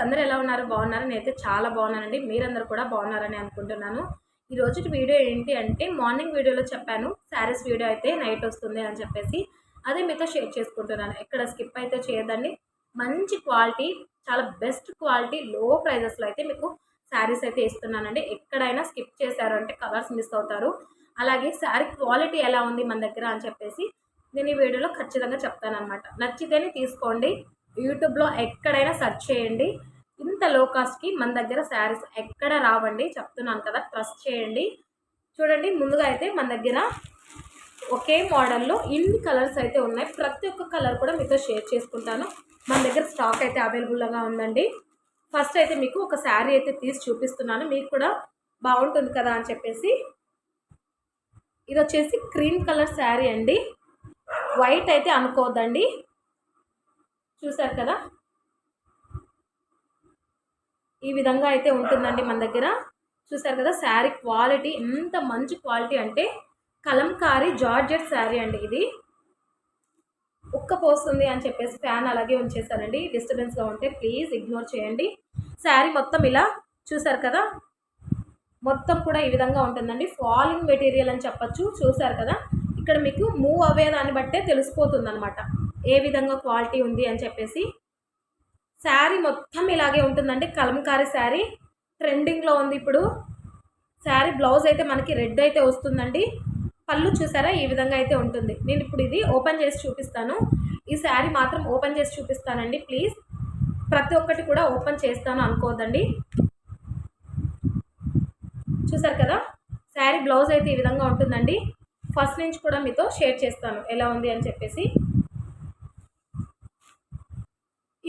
అందరూ ఎలా ఉన్నారు? బాగున్నారా? నేనైతే చాలా బాగున్నానండి. మీరందరూ కూడా బాగున్నారని అనుకుంటున్నాను. ఈ రోజుటి వీడియో ఏంటి అంటే మార్నింగ్ వీడియోలో చెప్పాను శారీస్ వీడియో అయితే నైట్ వస్తుంది అని చెప్పేసి అదే మీతో షేర్ చేసుకుంటున్నాను. ఎక్కడ స్కిప్ అయితే చేయదండి. మంచి క్వాలిటీ, చాలా బెస్ట్ క్వాలిటీ, లో ప్రైజెస్లో అయితే మీకు శారీస్ అయితే ఇస్తున్నానండి. ఎక్కడైనా స్కిప్ చేశారు అంటే కలర్స్ మిస్ అవుతారు. అలాగే శారీ క్వాలిటీ ఎలా ఉంది మన దగ్గర అని చెప్పేసి నేను ఈ వీడియోలో ఖచ్చితంగా చెప్తానన్నమాట. నచ్చితేనే తీసుకోండి. యూట్యూబ్లో ఎక్కడైనా సెర్చ్ చేయండి. ఇంత లో కాస్ట్కి మన దగ్గర శారీస్ ఎక్కడ రావండి, చెప్తున్నాను కదా, ట్రస్ట్ చేయండి. చూడండి, ముందుగా అయితే మన దగ్గర ఒకే మోడల్లో ఇన్ని కలర్స్ అయితే ఉన్నాయి. ప్రతి ఒక్క కలర్ కూడా మీతో షేర్ చేసుకుంటాను. మన దగ్గర స్టాక్ అయితే అవైలబుల్గా ఉందండి. ఫస్ట్ అయితే మీకు ఒక శారీ అయితే తీసి చూపిస్తున్నాను, మీకు కూడా బాగుంటుంది కదా అని చెప్పేసి. ఇది వచ్చేసి క్రీమ్ కలర్ శారీ అండి. వైట్ అయితే అనుకోవద్దండి. చూసారు కదా, ఈ విధంగా అయితే ఉంటుందండి మన దగ్గర. చూసారు కదా శారీ క్వాలిటీ ఎంత మంచి క్వాలిటీ అంటే కలంకారీ జార్జెట్ శారీ అండి. ఇది ఉక్కపోస్తుంది అని చెప్పేసి ఫ్యాన్ అలాగే ఉంచేసానండి. డిస్టర్బెన్స్గా ఉంటే ప్లీజ్ ఇగ్నోర్ చేయండి. శారీ మొత్తం ఇలా చూసారు కదా, మొత్తం కూడా ఈ విధంగా ఉంటుందండి. ఫాలింగ్ మెటీరియల్ అని చెప్పచ్చు. చూసారు కదా, ఇక్కడ మీకు మూవ్ అవే దాన్ని బట్టే తెలిసిపోతుంది అనమాట ఏ విధంగా క్వాలిటీ ఉంది అని చెప్పేసి. శారీ మొత్తం ఇలాగే ఉంటుందండి. కలంకారీ శారీ ట్రెండింగ్లో ఉంది ఇప్పుడు. శారీ బ్లౌజ్ అయితే మనకి రెడ్ అయితే వస్తుందండి. పళ్ళు చూసారా ఈ విధంగా అయితే ఉంటుంది. నేను ఇప్పుడు ఇది ఓపెన్ చేసి చూపిస్తాను. ఈ శారీ మాత్రం ఓపెన్ చేసి చూపిస్తానండి ప్లీజ్. ప్రతి ఒక్కటి కూడా ఓపెన్ చేస్తాను అనుకోవద్దండి. చూసారు కదా, శారీ బ్లౌజ్ అయితే ఈ విధంగా ఉంటుందండి. ఫస్ట్ నుంచి కూడా మీతో షేర్ చేస్తాను ఎలా ఉంది అని చెప్పేసి.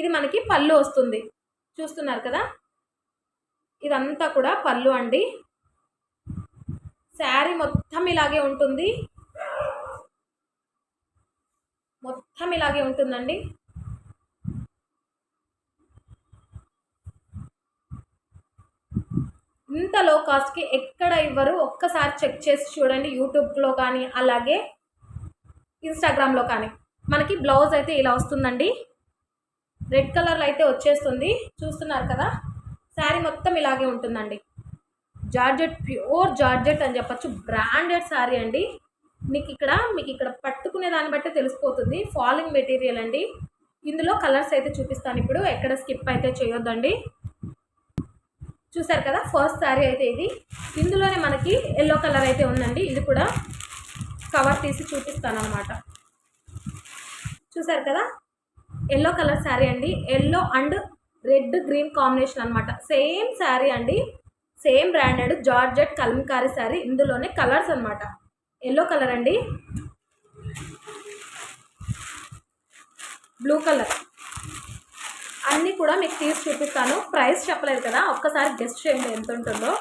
ఇది మనకి పళ్ళు వస్తుంది, చూస్తున్నారు కదా, ఇదంతా కూడా పళ్ళు అండి. శారీ మొత్తం ఇలాగే ఉంటుంది, మొత్తం ఇలాగే ఉంటుందండి. ఇంత లో కాస్ట్కి ఎక్కడ ఇవ్వరు. ఒక్కసారి చెక్ చేసి చూడండి యూట్యూబ్లో కానీ అలాగే ఇన్స్టాగ్రామ్లో కానీ. మనకి బ్లౌజ్ అయితే ఇలా వస్తుందండి. రెడ్ కలర్లో అయితే వచ్చేస్తుంది, చూస్తున్నారు కదా. శారీ మొత్తం ఇలాగే ఉంటుందండి. జార్జెట్, ప్యూర్ జార్జెట్ అని చెప్పచ్చు. బ్రాండెడ్ శారీ అండి. మీకు ఇక్కడ పట్టుకునే దాన్ని బట్టి తెలిసిపోతుంది. ఫాలింగ్ మెటీరియల్ అండి. ఇందులో కలర్స్ అయితే చూపిస్తాను ఇప్పుడు, ఎక్కడ స్కిప్ అయితే చేయొద్దండి. చూసారు కదా, ఫస్ట్ శారీ అయితే ఇది. ఇందులోనే మనకి ఎల్లో కలర్ అయితే ఉందండి. ఇది కూడా కవర్ తీసి చూపిస్తాను అనమాట. చూసారు కదా, ఎల్లో కలర్ శారీ అండి. Yellow and red green combination అనమాట. సేమ్ శారీ అండి, same branded georgette Kalamkari sari. ఇందులోనే కలర్స్ అనమాట. ఎల్లో కలర్ అండి, బ్లూ కలర్, అన్నీ కూడా మీకు తీసి చూపిస్తాను. ప్రైస్ చెప్పలేదు కదా, ఒక్కసారి గెస్ట్ చేయండి ఎంత ఉంటుందో.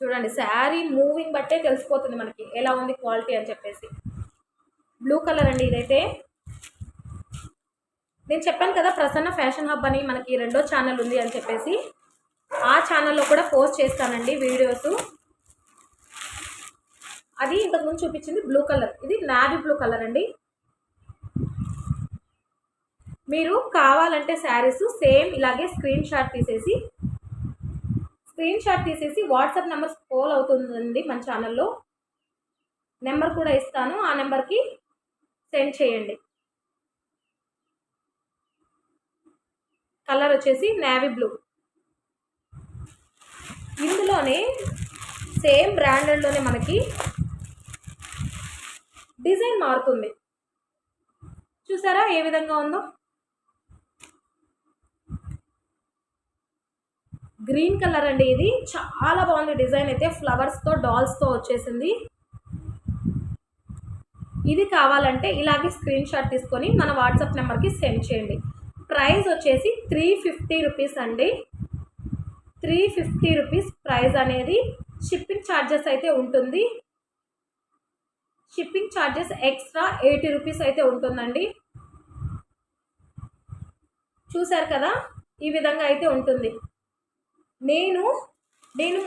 చూడండి, శారీ మూవింగ్ బట్టే తెలిసిపోతుంది మనకి ఎలా ఉంది క్వాలిటీ అని చెప్పేసి. బ్లూ కలర్ అండి ఇదైతే. నేను చెప్పాను కదా ప్రసన్న ఫ్యాషన్ హబ్ అని మనకి రెండో ఛానల్ ఉంది అని చెప్పేసి. ఆ ఛానల్లో కూడా పోస్ట్ చేస్తానండి వీడియోస్. అది ఇంతకుముందు చూపించింది బ్లూ కలర్, ఇది నావీ బ్లూ కలర్ అండి. మీరు కావాలంటే శారీస్ సేమ్ ఇలాగే స్క్రీన్ షాట్ తీసేసి వాట్సాప్ నెంబర్ స్క్రోల్ అవుతుందండి మన ఛానల్లో. నెంబర్ కూడా ఇస్తాను, ఆ నెంబర్కి సెండ్ చేయండి. కలర్ వచ్చేసి నేవీ బ్లూ. ఇందులోనే సేమ్ బ్రాండెడ్లోనే మనకి డిజైన్ మారుతుంది. చూసారా ఏ విధంగా ఉందో. గ్రీన్ కలర్ అండి ఇది. చాలా బాగుంది డిజైన్ అయితే. ఫ్లవర్స్తో డాల్స్తో వచ్చేసింది. ఇది కావాలంటే ఇలాగే స్క్రీన్ షాట్ తీసుకొని మన వాట్సాప్ నెంబర్కి సెండ్ చేయండి. ప్రైస్ వచ్చేసి 350 రూపీస్ అండి. 350 రూపీస్ ప్రైస్ అనేది. షిప్పింగ్ ఛార్జెస్ అయితే ఉంటుంది. షిప్పింగ్ ఛార్జెస్ ఎక్స్ట్రా 80 రూపీస్ అయితే ఉంటుందండి. చూసారు కదా, ఈ విధంగా అయితే ఉంటుంది. నేను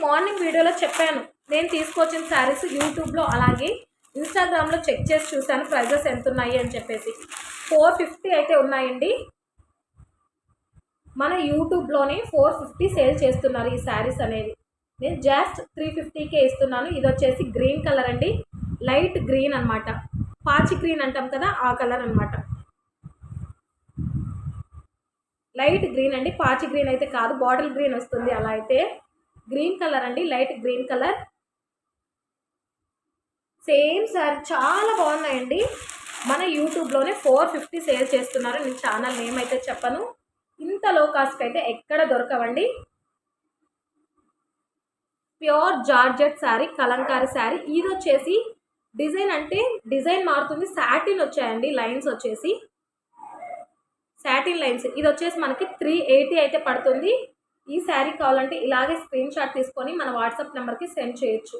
మార్నింగ్ వీడియోలో చెప్పాను నేను తీసుకొచ్చిన శారీస్ యూట్యూబ్లో అలాగే ఇన్స్టాగ్రామ్లో చెక్ చేసి చూశాను ప్రైజెస్ ఎంత ఉన్నాయి అని చెప్పేసి. 450 అయితే ఉన్నాయండి. మన యూట్యూబ్లోనే 450 సేల్ చేస్తున్నారు ఈ శారీస్ అనేది. నేను జస్ట్ 350కే ఇస్తున్నాను. ఇది వచ్చేసి గ్రీన్ కలర్ అండి, లైట్ గ్రీన్ అనమాట. పాచి గ్రీన్ అంటాం కదా, ఆ కలర్ అనమాట. లైట్ గ్రీన్ అండి, పాచి గ్రీన్ అయితే కాదు, బాటిల్ గ్రీన్ వస్తుంది అలా అయితే. గ్రీన్ కలర్ అండి, light green colour. Same sorry చాలా బాగున్నాయండి. మన యూట్యూబ్లోనే 450 సేల్ చేస్తున్నారు. నేను ఛానల్ నేమ్ అయితే చెప్పను. ఇంత లో కాస్ట్కి అయితే ఎక్కడ దొరకవండి. Pure georgette sari, Kalamkari sari. ఇది వచ్చేసి డిజైన్ అంటే డిజైన్ మారుతుంది. సాటిన్ వచ్చాయండి లైన్స్ వచ్చేసి, సాటిన్ లైన్స్. ఇది వచ్చేసి మనకి 380 అయితే పడుతుంది. ఈ శారీ కావాలంటే ఇలాగే స్క్రీన్ షాట్ తీసుకొని మన వాట్సాప్ నెంబర్కి సెండ్ చేయొచ్చు.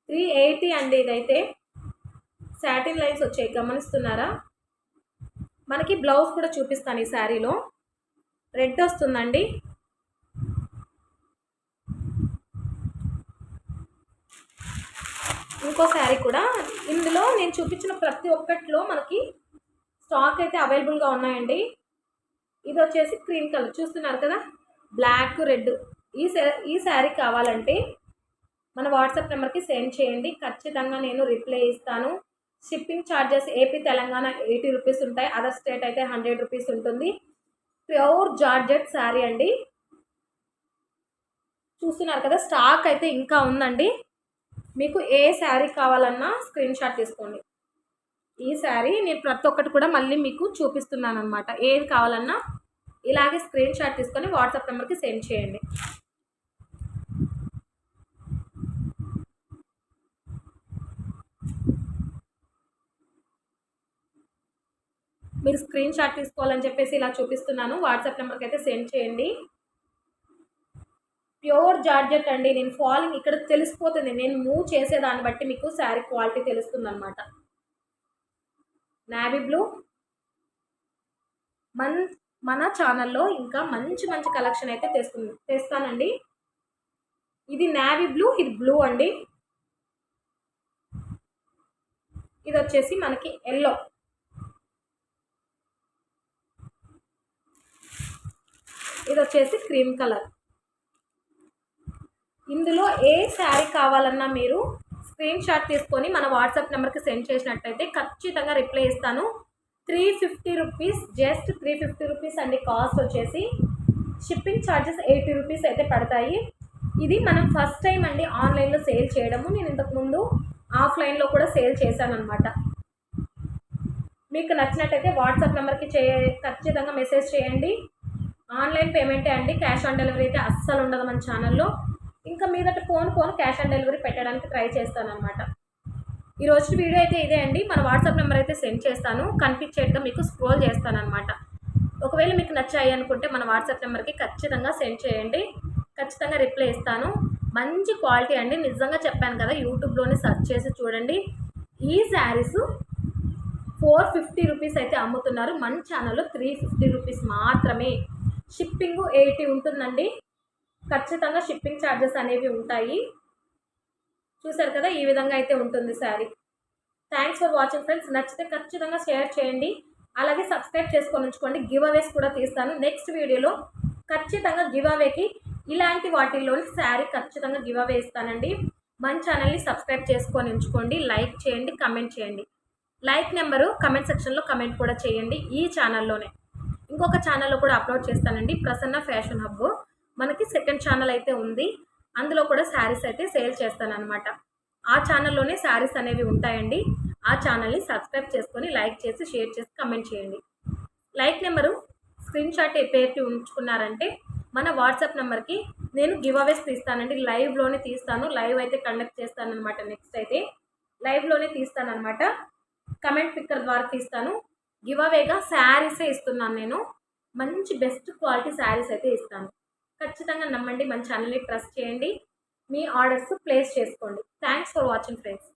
380 అండి. ఇదైతే సాటిన్ లైన్స్ వచ్చాయి, గమనిస్తున్నారా? మనకి బ్లౌజ్ కూడా చూపిస్తాను. ఈ శారీలో రెడ్ వస్తుందండి. ఇంకో శారీ కూడా ఇందులో నేను చూపించిన ప్రతి ఒక్కటిలో మనకి స్టాక్ అయితే అవైలబుల్గా ఉన్నాయండి. ఇది వచ్చేసి క్రీమ్ కలర్ చూస్తున్నారు కదా, బ్లాక్ రెడ్. ఈ శారీ కావాలంటే మన వాట్సాప్ నెంబర్కి సెండ్ చేయండి. ఖచ్చితంగా నేను రిప్లై ఇస్తాను. Shipping charges AP Telangana 80 rupees ఉంటాయి, అదర్ స్టేట్ అయితే 100 రూపీస్ ఉంటుంది. ప్యూర్ జార్జెట్ శారీ అండి. చూస్తున్నారు కదా, స్టాక్ అయితే ఇంకా ఉందండి. మీకు ఏ శారీ కావాలన్నా స్క్రీన్ షాట్ తీసుకోండి. ఈ శారీ నేను ప్రతి ఒక్కటి కూడా మళ్ళీ మీకు చూపిస్తున్నాను అనమాట. ఏది కావాలన్నా ఇలాగే స్క్రీన్ షాట్ తీసుకొని వాట్సాప్ నెంబర్కి సెండ్ చేయండి. మీరు స్క్రీన్ షాట్ తీసుకోవాలని చెప్పేసి ఇలా చూపిస్తున్నాను. వాట్సాప్ నెంబర్కి అయితే సెండ్ చేయండి. ప్యూర్ జార్జెట్ అండి. నేను ఫాలింగ్ ఇక్కడ తెలిసిపోతుంది, నేను మూవ్ చేసేదాన్ని బట్టి మీకు శారీ క్వాలిటీ తెలుస్తుంది అనమాట. Navy blue. మన ఛానల్లో ఇంకా మంచి మంచి కలెక్షన్ అయితే తెస్తానండి. ఇది నావీ బ్లూ, ఇది బ్లూ అండి. ఇది వచ్చేసి మనకి ఎల్లో. ఇది వచ్చేసి క్రీమ్ కలర్. ఇందులో ఏ శారీ కావాలన్నా మీరు స్క్రీన్ షాట్ తీసుకొని మన వాట్సాప్ నెంబర్కి సెండ్ చేసినట్టయితే ఖచ్చితంగా రిప్లై ఇస్తాను. 350 రూపీస్, జస్ట్ 350 రూపీస్ అండి కాస్ట్ వచ్చేసి. షిప్పింగ్ ఛార్జెస్ 80 రూపీస్ అయితే పడతాయి. ఇది మనం ఫస్ట్ టైం అండి ఆన్లైన్లో సేల్ చేయడము. నేను ఇంతకుముందు ఆఫ్లైన్లో కూడా సేల్ చేశాను అనమాట. మీకు నచ్చినట్టయితే వాట్సాప్ నెంబర్కి ఖచ్చితంగా మెసేజ్ చేయండి. ఆన్లైన్ పేమెంటే అండి, క్యాష్ ఆన్ డెలివరీ అయితే అస్సలు ఉండదు మన ఛానల్లో. ఇంకా మీదట ఫోన్ క్యాష్ ఆన్ డెలివరీ పెట్టడానికి ట్రై చేస్తాను అనమాట. ఈరోజు వీడియో అయితే ఇదే అండి. మన వాట్సాప్ నెంబర్ అయితే సెండ్ చేస్తాను, కనిపించేట్టుగా మీకు స్క్రోల్ చేస్తాను అనమాట. ఒకవేళ మీకు నచ్చాయి అనుకుంటే మన వాట్సాప్ నెంబర్కి ఖచ్చితంగా సెండ్ చేయండి. ఖచ్చితంగా రిప్లై ఇస్తాను. మంచి క్వాలిటీ అండి, నిజంగా చెప్పాను కదా, యూట్యూబ్లోనే సెర్చ్ చేసి చూడండి. ఈ శారీస్ 450 రూపీస్ అయితే అమ్ముతున్నారు. మన ఛానల్లో 350 రూపీస్ మాత్రమే. షిప్పింగ్ 80 ఉంటుందండి. ఖచ్చితంగా షిప్పింగ్ ఛార్జెస్ అనేవి ఉంటాయి. చూసారు కదా, ఈ విధంగా అయితే ఉంటుంది sari. Thanks for watching friends. నచ్చితే ఖచ్చితంగా షేర్ చేయండి, అలాగే సబ్స్క్రైబ్ చేసుకొని ఉంచుకోండి. గివ్ అవేస్ కూడా తీస్తాను నెక్స్ట్ వీడియోలో. ఖచ్చితంగా గివ్ అవేకి ఇలాంటి వాటిల్లోని శారీ ఖచ్చితంగా గివ్ అవే ఇస్తానండి. మన ఛానల్ని సబ్స్క్రైబ్ చేసుకొని ఉంచుకోండి, లైక్ చేయండి, కమెంట్ చేయండి. లైక్ నెంబరు కమెంట్ సెక్షన్లో కమెంట్ కూడా చేయండి. ఈ ఛానల్లోనే ఇంకొక ఛానల్లో కూడా అప్లోడ్ చేస్తానండి, ప్రసన్న ఫ్యాషన్ హబ్. మనకి సెకండ్ ఛానల్ అయితే ఉంది, అందులో కూడా శారీస్ అయితే సేల్ చేస్తానన్నమాట. ఆ ఛానల్లోనే శారీస్ అనేవి ఉంటాయండి. ఆ ఛానల్ని సబ్స్క్రైబ్ చేసుకొని లైక్ చేసి షేర్ చేసి కమెంట్ చేయండి. లైక్ నెంబరు స్క్రీన్ షాట్ పేరుకి ఉంచుకున్నారంటే మన వాట్సాప్ నెంబర్కి నేను గివ్ అవేస్ తీస్తానండి. లైవ్లోనే తీస్తాను, లైవ్ అయితే కండక్ట్ చేస్తానన్నమాట. నెక్స్ట్ అయితే లైవ్లోనే తీస్తానన్నమాట. కమెంట్ పిక్కర్ ద్వారా తీస్తాను. గివ్ అవేగా శారీసే ఇస్తున్నాను నేను. మంచి బెస్ట్ క్వాలిటీ శారీస్ అయితే ఇస్తాను. ఖచ్చితంగా నమ్మండి, మన ఛానల్ని ట్రస్ట్ చేయండి, మీ ఆర్డర్స్ ప్లేస్ చేసుకోండి. Thanks for watching friends.